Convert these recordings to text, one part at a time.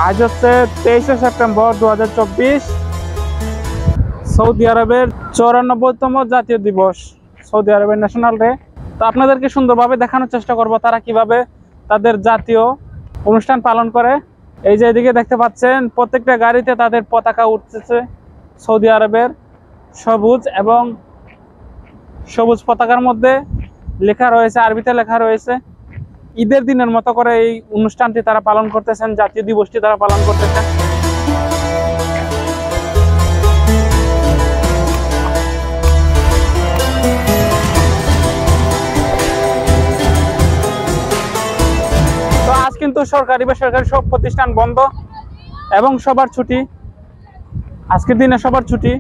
আজ হচ্ছে 23শে September 2024, Saudi আরবের 94তম জাতীয় দিবস, সৌদি আরবের ন্যাশনাল ডে। তো আপনাদেরকে সুন্দরভাবে দেখানোর চেষ্টা করব তারা কিভাবে তাদের জাতীয় অনুষ্ঠান পালন করে। এই যে এদিকে দেখতে পাচ্ছেন প্রত্যেকটা গাড়িতে তাদের পতাকা উঠতেছে সৌদি আরবের, সবুজ পতাকার মধ্যে লেখা রয়েছে, আরবিতে লেখা রয়েছে। ঈদের দিনের মতো করে এই অনুষ্ঠানটি তারা পালন করতেছেন, জাতীয় দিবসটি তারা পালন করতেছেন। তো আজ কিন্তু সরকারি বেসরকারি সব প্রতিষ্ঠান বন্ধ এবং সবার ছুটি, আজকের দিনে সবার ছুটি।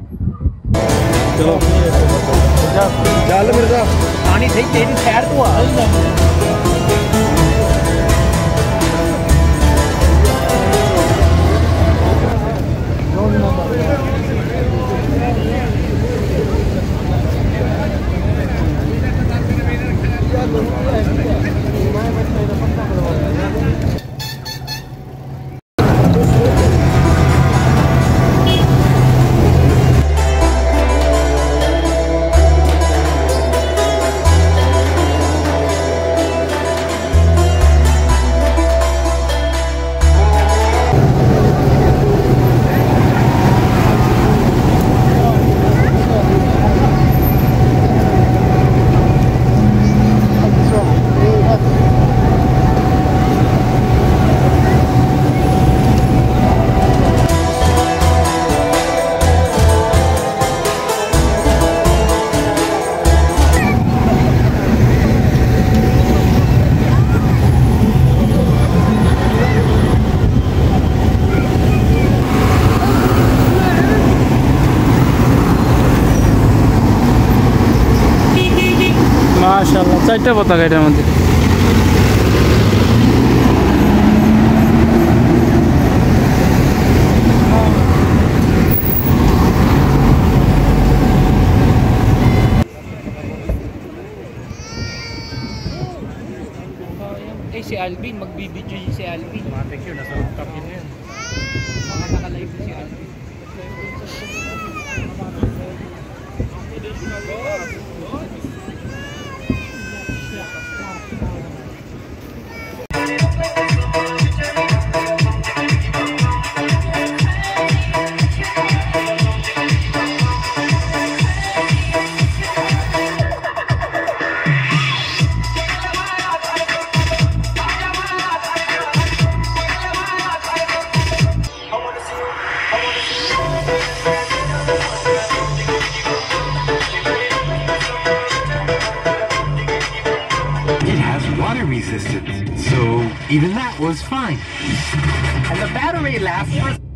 মাশাআল্লাহ, 4টা পতাকা এটার মধ্যে। Si Alvin, magbibidyo si Alvin. Matik yun, nasa rooftop yun yan. Mga naka-live si Alvin. Water resistance, so even that was fine. And the battery lasts for